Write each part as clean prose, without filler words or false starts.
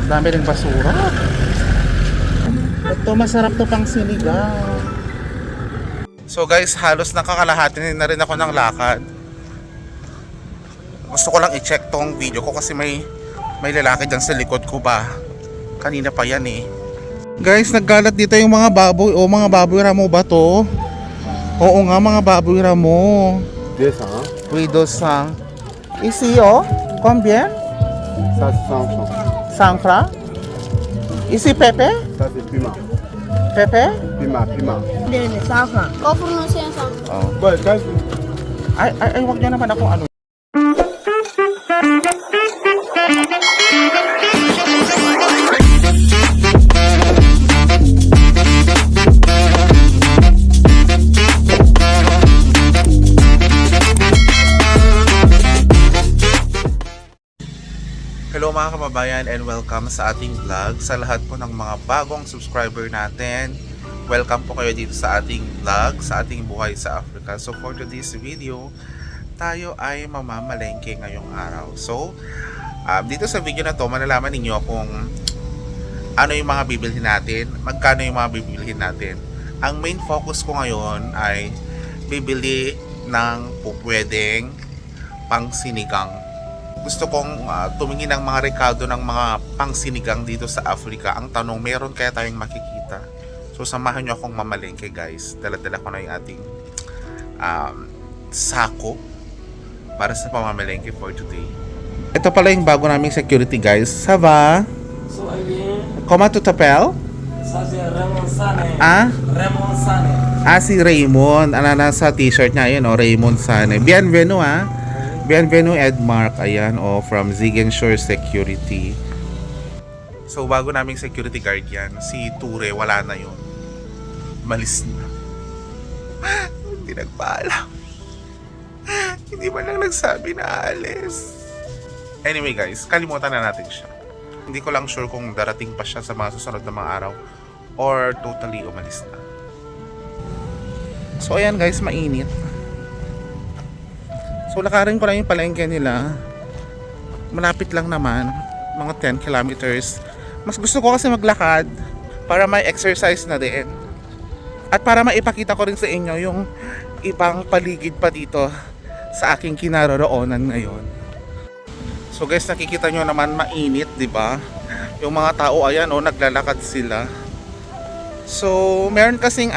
Dami ring basura. Ito masarap to pang sinigang. So guys, halos nakakalahati na rin ako ng lakad. Gusto ko lang i-check tong video ko kasi may lalaki dyan sa likod ko ba. Kanina pa yan eh. Guys, naggalat dito yung mga baboy. O mga baboy ramo ba to? Oo nga, mga baboy ramo. 200. Oui, 200. Ici oh? Combien? Ça c'est 100 francs. 100 francs? Ici Pepe? Ça c'est pima. Pepe? Pima. 100 francs. Kau pronounce yang 100. Oh. Ouais, guys. Ay, wag niyo naman akong ano. Hello mga kababayan and welcome sa ating vlog. Sa lahat po ng mga bagong subscriber natin, welcome po kayo dito sa ating vlog, sa ating buhay sa Africa. So for today's video, tayo ay mamamalengke ngayong araw. So dito sa video na to, malalaman ninyo kung ano yung mga bibilhin natin, magkano yung mga bibilhin natin. Ang main focus ko ngayon ay bibili ng pupwedeng pangsinigang. Gusto kong tumingin ng mga rekado ng mga pangsinigang dito sa Africa. Ang tanong, meron kaya tayong makikita? So samahan nyo akong mamalengke guys. Dala-dala ko na yung ating sako para sa pamamalengke for today. Ito pala yung bago naming security guys. Ça va? So again, Comment tu t'appelles? ça c'est Raymond Sané. Ah? Raymond Sané. Si Raymond. Ano na sa t-shirt niya. Ayan Raymond Sane. Bienvenue Bienvenue Edmark, ayan from Ziegenshore Security. So bago naming security guard yan, si Ture wala na yun. Malis na. Hindi nagpaalam. Hindi man lang nagsabi na alis. Anyway guys, kalimutan na natin siya. Hindi ko lang sure kung darating pa siya sa mga susunod na mga araw or totally umalis na. So ayan guys, mainit. So lakarin ko lang yung palengke nila. Malapit lang naman, mga 10 kilometers. Mas gusto ko kasi maglakad para may exercise na din. At para maipakita ko rin sa inyo yung ibang paligid pa dito sa aking kinaroroonan ngayon. So guys, nakikita nyo naman mainit, di ba? Yung mga tao ayan naglalakad sila. So meron kasing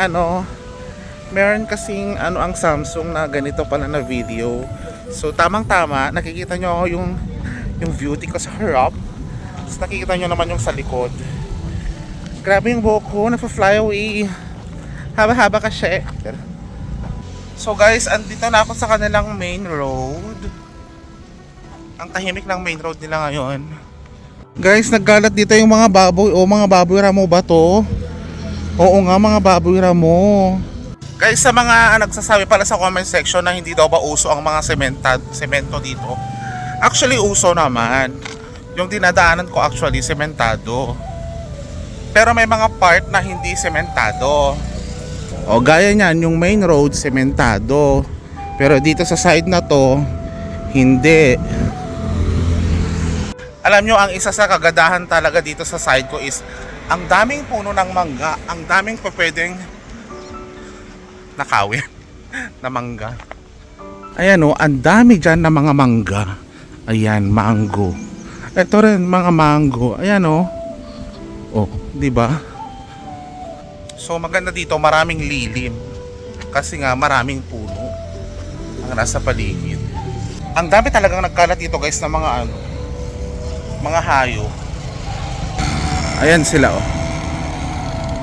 ang Samsung na ganito pala na video. So tamang-tama, nakikita nyo yung beauty ko sa harap. Tapos nakikita nyo naman yung sa likod. Grabe yung buhok ko, nagpa-fly away. Haba-haba kasi. So guys, andito na ako sa kanilang main road. Ang tahimik ng main road nila ngayon. Guys, naggalat dito yung mga baboy. O mga baboy ramo ba to? Oo nga, mga baboy ramo. Guys, sa mga nagsasabi pala sa comment section na hindi daw ba uso ang mga semento dito. Actually, uso naman. Yung dinadaanan ko actually, sementado. Pero may mga part na hindi sementado. O gaya niyan, yung main road, sementado. Pero dito sa side na to, hindi. Alam nyo, ang isa sa kagadahan talaga dito sa side ko is ang daming puno ng mangga, ang daming pwedeng nakawin na mangga. Ayan ang dami dyan na mga mangga. Ayan, mango. Ito rin, mga mango. Ayan di ba? So maganda dito, maraming lilim. Kasi nga maraming puno ang nasa paligid. Ang dami talagang nagkalat dito guys na mga mga hayop. Ayan sila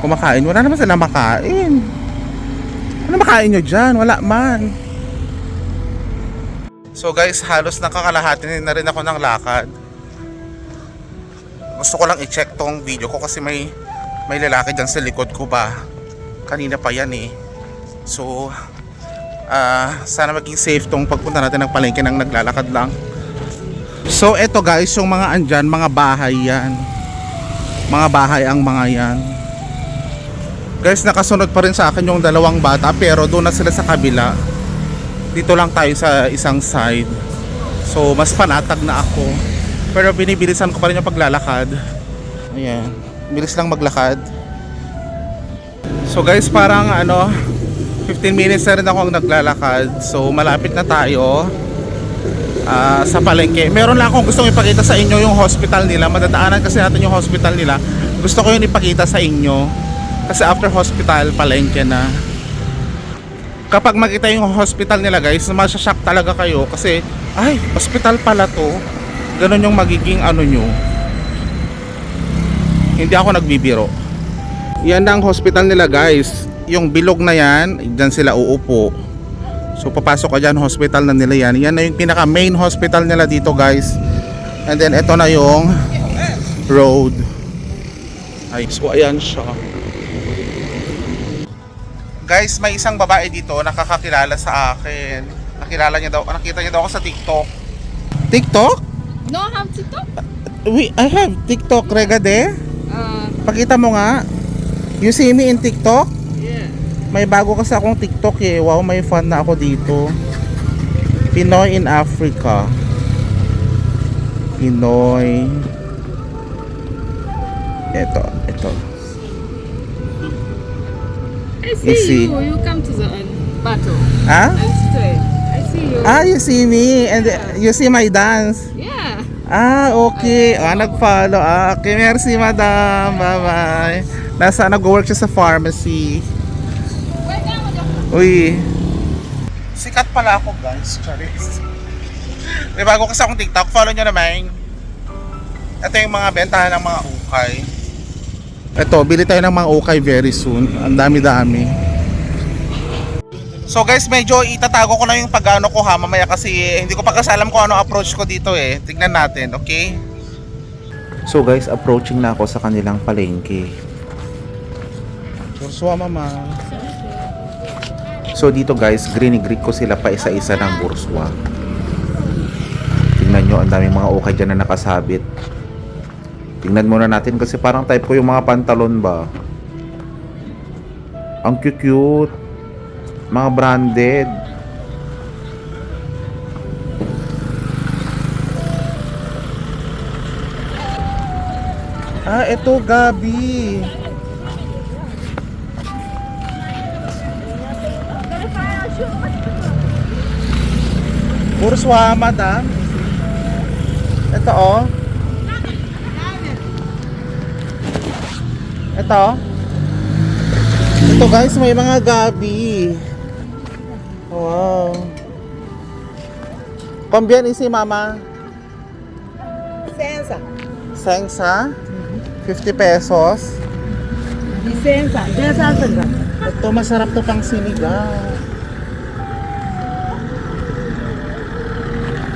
kumakain. Wala naman sila makain. Ano makain nyo dyan? Wala man. So guys, halos nakakalahati na rin ako ng lakad. Gusto ko lang i-check tong video ko kasi may lalaki dyan sa likod ko ba. Kanina pa yan eh. So sana maging safe tong pagpunta natin ng palengke ng naglalakad lang. So eto guys, yung mga andyan, mga bahay yan. Mga bahay ang mga yan. Guys, nakasunod pa rin sa akin yung dalawang bata pero doon na sila sa kabila. Dito lang tayo sa isang side. So mas panatag na ako. Pero binibilisan ko pa rin yung paglalakad Ayan. Bilis lang maglakad. So guys, parang 15 minutes na rin ako naglalakad. So malapit na tayo sa palengke. Meron lang akong gustong ipakita sa inyo yung hospital nila. Madadaanan kasi natin yung hospital nila. Gusto ko yung ipakita sa inyo. Kasi after hospital, palengke na. Kapag makita yung hospital nila guys, masashock talaga kayo. Kasi, ay, hospital pala to. Ganon yung magiging nyo. Hindi ako nagbibiro. Yan ang hospital nila guys. Yung bilog na yan, dyan sila uupo. So papasok ka dyan, hospital na nila yan. Yan na yung pinaka main hospital nila dito guys. And then ito na yung road. Ay, so ayan siya. Guys, may isang babae dito nakakakilala sa akin. Nakita niya daw ako sa TikTok. TikTok? No, I have TikTok. I have TikTok, Regade. Pakita mo nga. You see me in TikTok? Yeah. May bago kasi akong TikTok eh. Wow, may fan na ako dito. Pinoy in Africa. Pinoy. Ito. I see You see. you. You come to the battle. Ah? I see you. Ah, you see me and you see my dance. Yeah. Ah, okay. Nag-follow. Okay, merci madam. Bye-bye. Nag-work siya sa pharmacy. Uy. Sikat pala ako, guys. Charis. May bago kasi akong TikTok. Follow nyo naman. Ito yung mga bentahan ng mga ukay. Ito, bili tayo ng mga ukay very soon. Ang dami-dami. So guys, medyo itatago ko na yung pag-ano ko ha mamaya kasi hindi ko pa kasi alam kung ano approach ko dito eh. Tignan natin, okay? So guys, approaching na ako sa kanilang palengke. Burswa mama. So dito guys, greet ko sila pa isa-isa ng burswa. Tingnan nyo, ang daming mga ukay dyan na nakasabit. Tingnan muna natin kasi parang type ko yung mga pantalon ba. Ang cute. Mga branded. Ah, eto Gabi. Burswa, madam. Ito oh. Ito. Ito guys, may mga Gabi. Wow. Combien isi mama? Sensa? 50 pesos. Ito masarap to pang sinigang.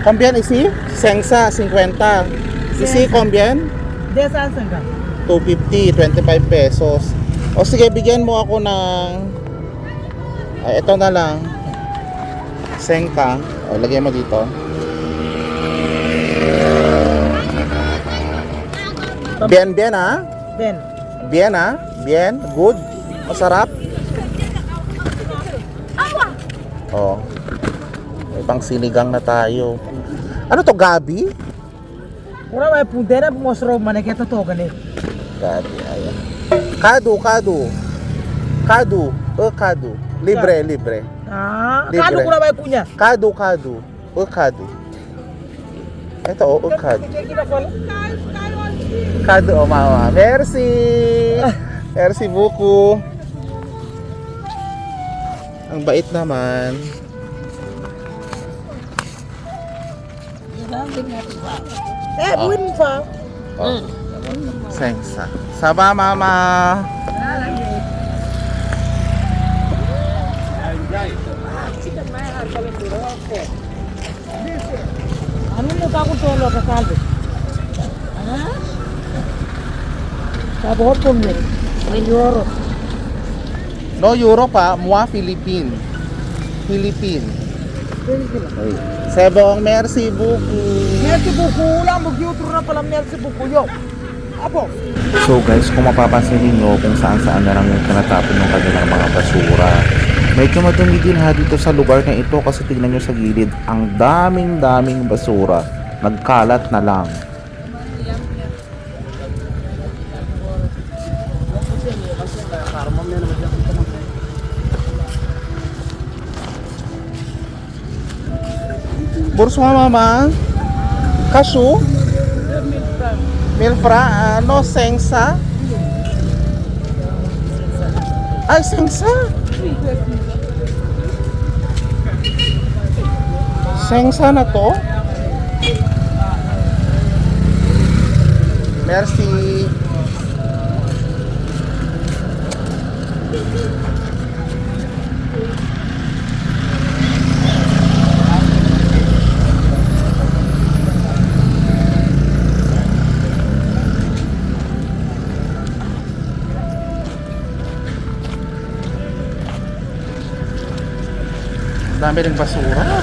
Combien isi? Sensa 50. Isi combien? 250, 25 pesos. O sige, bigyan mo ako ng ito na lang. Sengka. O, lagay mo dito. Bien ha? Bien ha? Bien? Good? Masarap? O. May pang sinigang na tayo. Ano to, Gabi? Una may pudera mosro mane ke to gane. Gabi, ayan. Kadu. Kadu. Libre. Ah, Libre. kadu kuna may punya. Kadu. Ito, kadu. Kadu, mama. Merci. Merci buku. Ang bait naman. Buin fa. Oh. Sensa. Saba, mama. Anu mo ka ko tolo ka salve. Ah? Sa bahot pun ni. May euro. No Europe pa, moi Philippine. Ay. Sebong, merci buku. Merci beaucoup. Lang mo gyutro na pala merci beaucoup yo. Apo. So guys, kung mapapansin niyo kung saan na lang yung tinatapon ng kanilang mga basura. Medyo madumi din ha dito sa lugar na ito kasi tingnan nyo sa gilid, ang daming basura. Nagkalat na lang. Bonsoir, mama. Cashew? Milfra, no sengsa? Ay, sengsa? Sengsa na to? Merci. Dami ring basura.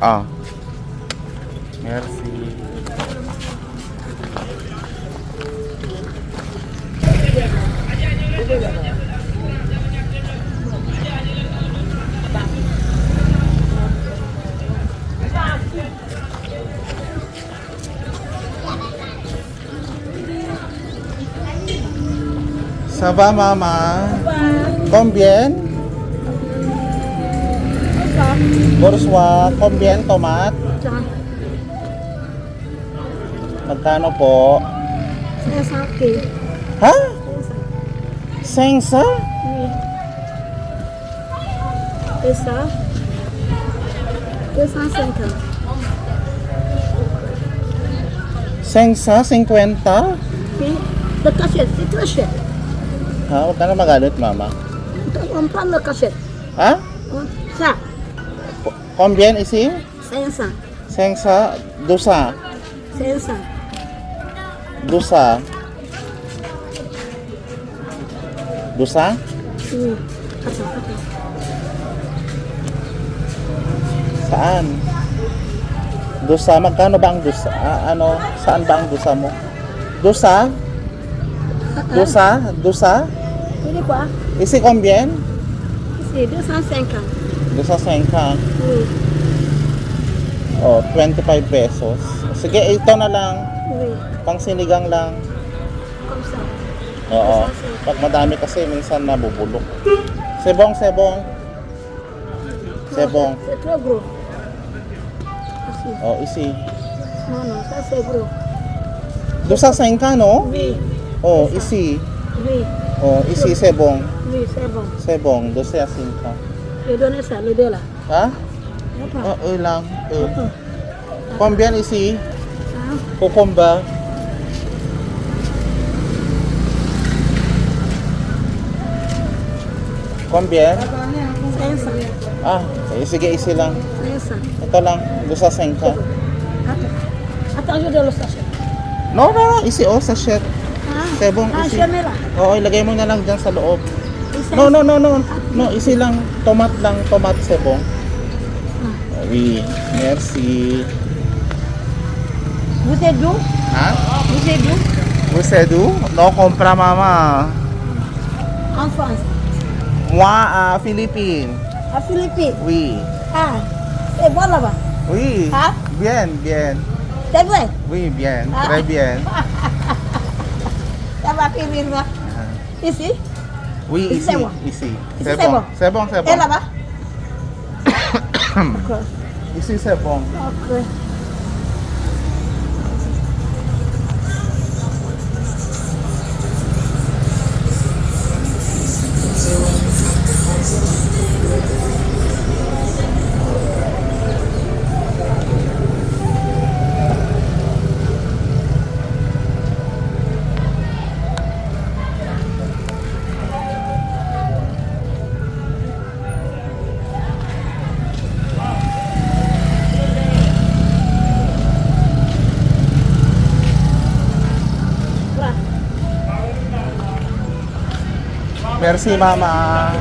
Ah. Merci. Ça va, maman? Combien? Bonsoir. Combien tomat? Magkano po? Saya sakit. Ha? Sengsa? Esa. Esa sengka. Sengsa? 50? Le cachette, c'est très cher. Ha? Huwag ka na magalit, mama. On prend le cachette. Ha? Ça, Combien ici? 500. Sengsa? Dusa? 500. Dusa? Dusa? Oui. Attends. Saan? Dusa? Magkano ba ang dusa? Saan ba ang dusa mo? Dusa? Dusa? Dusa? Tu dis quoi? Ici combien? C'est 250. Dusa 5. Oui. Oh, 25 pesos. Sige, ito na lang. Oui. Pang sinigang lang. Comme ça. Oo. Pag madami kasi, minsan nabubulok. Sebong. C'est trop gros. Ici. Oh, isi. Non, ça c'est gros. Dusa 5, no? Oui. Oh, isi. Oui. Oh, isi sebong. Oui, c'est bon. Sebong, dusa 5. Je vais donner ça, les deux là. Ha? Attends. Oh, lang. Combien isi? Hein? Cucumber. Combien? 500. Ah, sige, isi lang. 500. Ito lang, dusa 5. Attends, je donne le sachet. No, isi sachet. Hein? Sebong, Ah, isi. je mets là. Oo, ilagay mo na lang dyan sa loob. Et No, isi lang. Tomat lang, tomat sebong. Oui, merci. Vous êtes d'où? Ha? Vous êtes d'où? Vous êtes d'où? No, compra mama. En France. Moi, Philippines. À Philippines. Oui. Ah, c'est bon là-bas. Oui. Ah? Bien. C'est vrai? Oui, bien. Ah. Très bien. Ça va finir là. Ici? Oui, Ici, ici. c'est bon. Ici. Ici, C'est c'est bon. bon. C'est bon, c'est Et bon. là-bas? Ok. Ici, c'est bon. Ok. Merci, mama.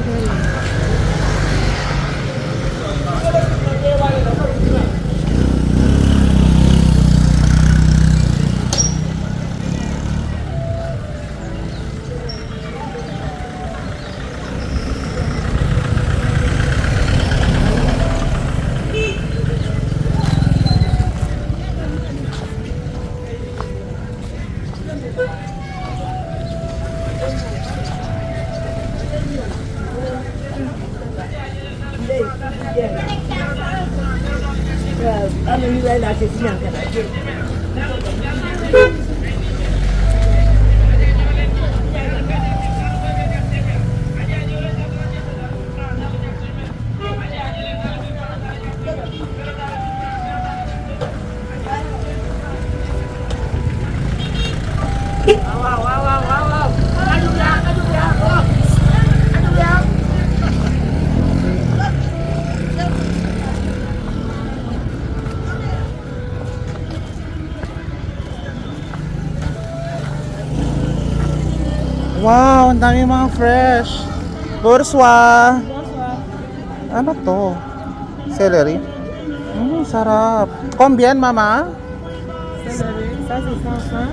Wow, ang dami mga fresh. Borswa. Ano to? Celery? Sarap. Combien, mama? Ça, c'est 100 francs.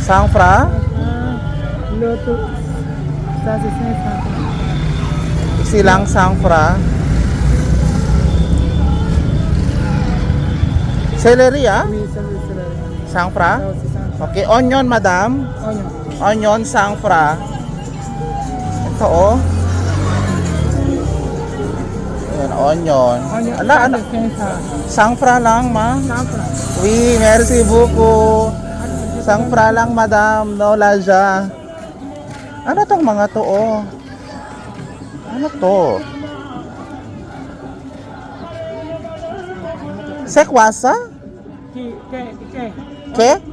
100 francs? L'autre, ça, c'est 500 francs. Silang 100 francs. Celery, ah? Oui, ça, c'est céleri. 100 francs? Ça aussi, 100 francs. Okay, onion, madam. Oignon. Onion, 100 francs. Ito, oh. Ayan, onion. Oignon, Ala, ça, ano? c'est 500. 100 francs lang, ma. 100 francs. Oui, merci beaucoup. 100 francs lang, madam. No, Laja. Ano tong mga to, oh? Ano to? C'est quoi ça? Qui? Ke?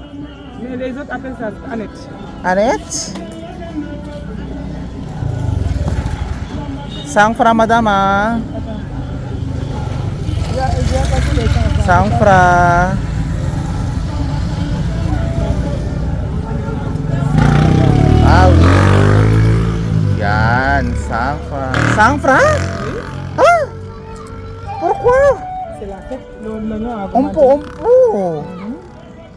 Mais les autres appellent ça Annette. Annette? 100 francs, madam, ah. J'ai passé les 100 francs. 100 francs. Ah, oui. Yan, 100 francs. 100 francs? Ah! Pourquoi? C'est la fête. Le nom a Ompo.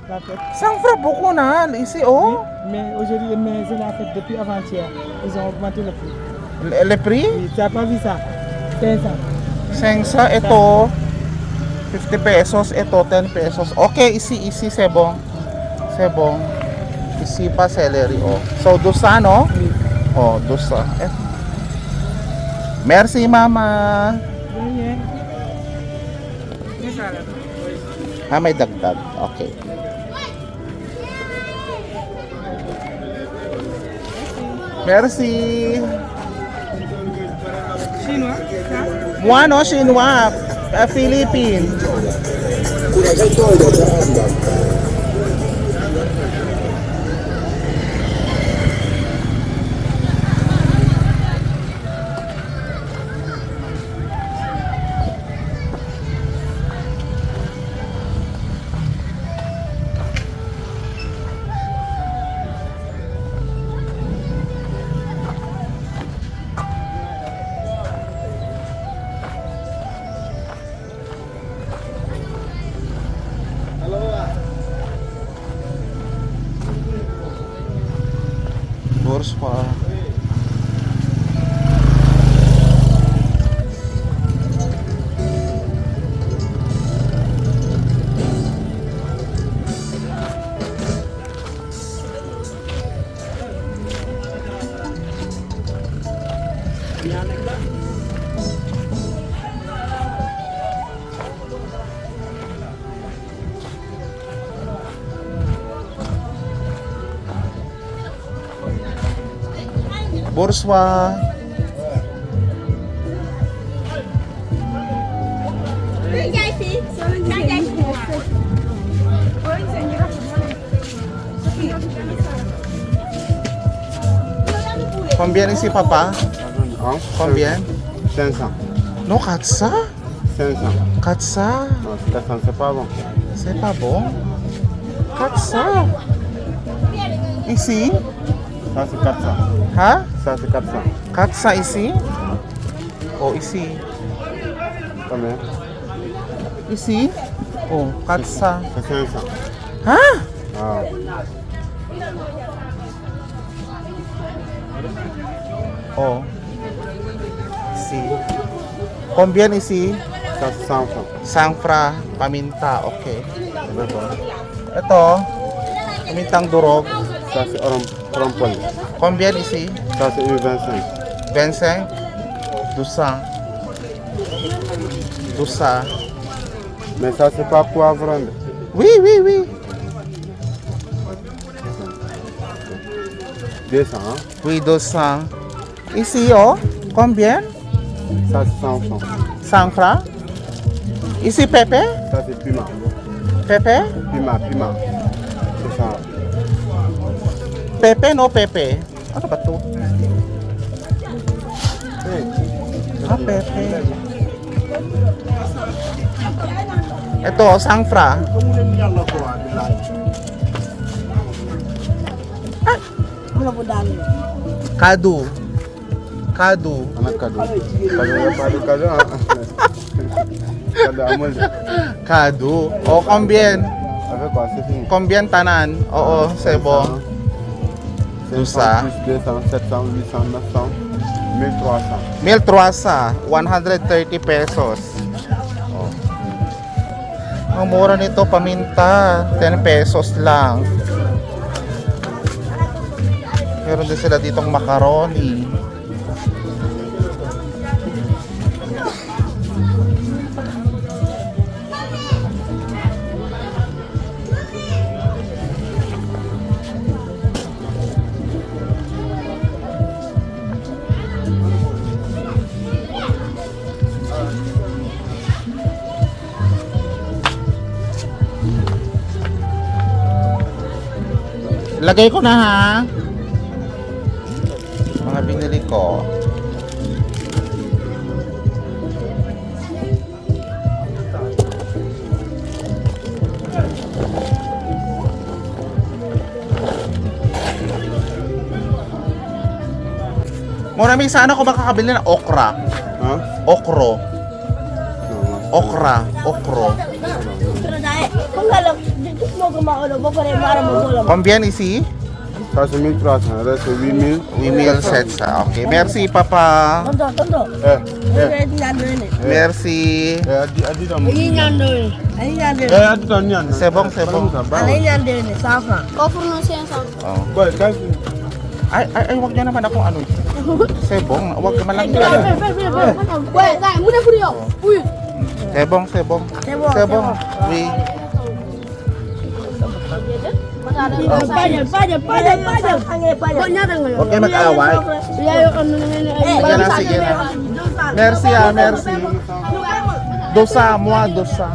La fête. 100 francs, beaucoup, na. Ici, oh. Mais aujourd'hui, mais c'est la fête depuis avant-hier. Ils ont augmenté le prix. Le prix? Oui, tu n'as pas vu ça? 500. 500, ito. 50 pesos, ito 10 pesos. Okay, isi, c'est bon. C'est bon. Isi pa celery, oh. So, dosa, no? Oui. Oh, dosa. Merci, mama. Bien. C'est ça là. Ah, may dagdag. Okay. Merci. Chinois, ça? Moi, no, Chinois. Philippine. Borswa. Borswa. Combien ici, papa? Hein? Combien? 500. Non, 400? 500. 400? Non, 400, c'est pas bon. C'est pas bon. 400? Ici? Ça, c'est 400. Hein? Ça, c'est 400. 400 ici? Oh, ici. Combien? Ici? Oh, 400. C'est 500. Hein? Ah. Oh. Ici. Combien ici? Ça, c'est 100 francs. 100 francs. Paminta. Okay. D'accord. Ito. Pamintang durog. Ça, c'est rond-point. Combien ici? Ça, c'est 1,25. 25? Dusa. Dusa. Mais ça, c'est pas poivron. Oui, oui, oui. 200, hein? Oui, 200. Ici, oh, combien? Ça, c'est 100 francs. 100 francs. Ici, pepe? Ça, c'est piment. Pepe? Piment. C'est ça. Pepe, no pepe. Ano ba to? Ah, pepe. Ito, sangfra. Ano po dami? Kadu. Kadu. Anak cadeau. Cadeau, hein? Cadeau à moi. Kadu. O, combien? Avec quoi, c'est fini. Combien tanan? Oo, sebo. 500 plus 200, 700, 800, 900, 1300. 1,300. 130 pesos. Oh. Ang mura nito, paminta. 10 pesos lang. Meron din sila ditong macaroni. Lagay ko na ha. Mga binili ko. Maraming sana ako makakabili ng okra. Hein? Okro. Non, non. Okra. Okro. Pero dahil, kung alam, dito mo gumakulo, ba pare para mo gulo. Combien ici? Ça, c'est 1300. Le reste, c'est 8000. 8,000 sets. Okay. Merci, Papa. Tondo. Eh, Ayun yan doon eh. Merci. Adi dam. Ayun yan doon eh. Ayun yan doon. Adi dam yan. Sebong. Ayun yan doon eh. Safra. Oh. Boy, guys. Ay, wag niya naman ako ano. Sebong, wag ka malang Sebong. Sebong. Oui. Pajan. Huwag kayo mag-away. Sige na. Merci merci. Dosa, moi dosa.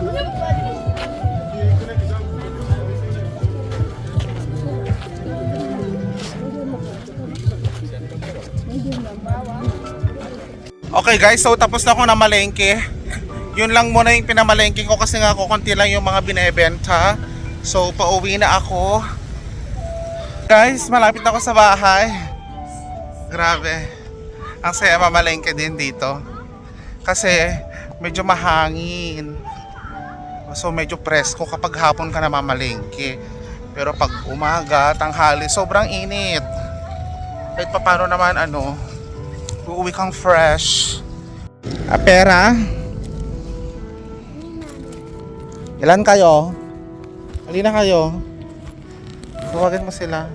Okay guys, so tapos na ako na malengke. Yun lang muna yung pinamalengke ko kasi nga kukunti lang yung mga binebenta. So pauwi na ako. Guys, malapit ako sa bahay. Grabe. Ang saya mamalengke din dito. Kasi medyo mahangin. So medyo presko kapag hapon ka na mamalengke. Pero pag umaga, tanghali, sobrang init. Kahit paano naman uuwi kang fresh. Pera? Ilan kayo? Halina kayo. Tawagin mo sila.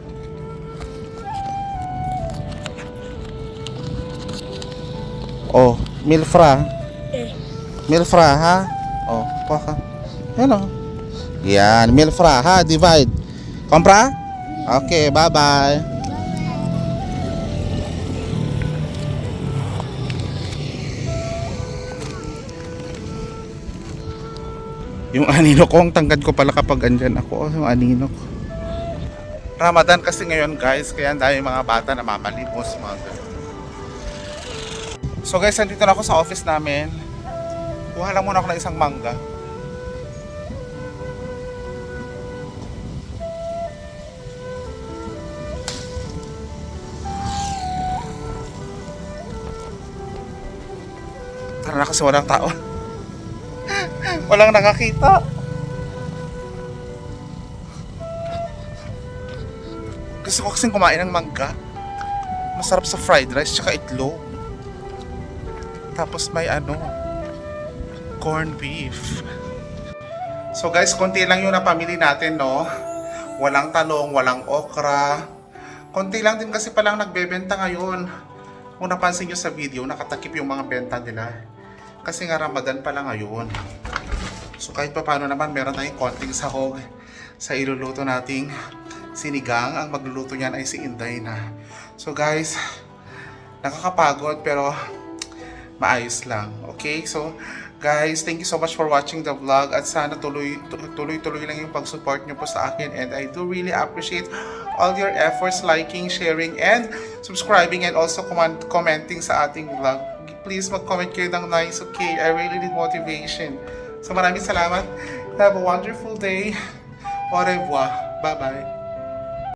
Oh, milfra. Milfra ha? Oh, paka. Yan o. Yan, milfra ha, divide. Kompra? Okay, bye-bye. Yung anino ko, ang tangkad ko pala kapag andyan ako. Yung anino ko. Ramadan kasi ngayon guys, kaya ang dami mga bata na mamalimos. Mga ganun. So guys, nandito na ako sa office namin. Kuha lang muna ako ng isang mangga. Tara na kasi walang tao. Walang nakakita. Gusto ko kasing kumain ng mangga. Masarap sa fried rice tsaka itlog. Tapos may corned beef. So guys, konti lang yung napamili natin, no? Walang talong, walang okra. Konti lang din kasi palang nagbebenta ngayon. Kung napansin nyo sa video, nakatakip yung mga benta nila. Kasi nga Ramadan pala ngayon. So kahit pa paano naman, meron tayong konting sahog sa iluluto nating sinigang. Ang magluluto niyan ay si Inday na. So guys, nakakapagod pero maayos lang. Okay? So guys, thank you so much for watching the vlog at sana tuloy-tuloy lang yung pag-support nyo po sa akin, and I do really appreciate all your efforts, liking, sharing, and subscribing, and also commenting sa ating vlog. Please mag-comment kayo ng nice, okay? I really need motivation. So maraming salamat. Have a wonderful day. Au revoir. Bye-bye.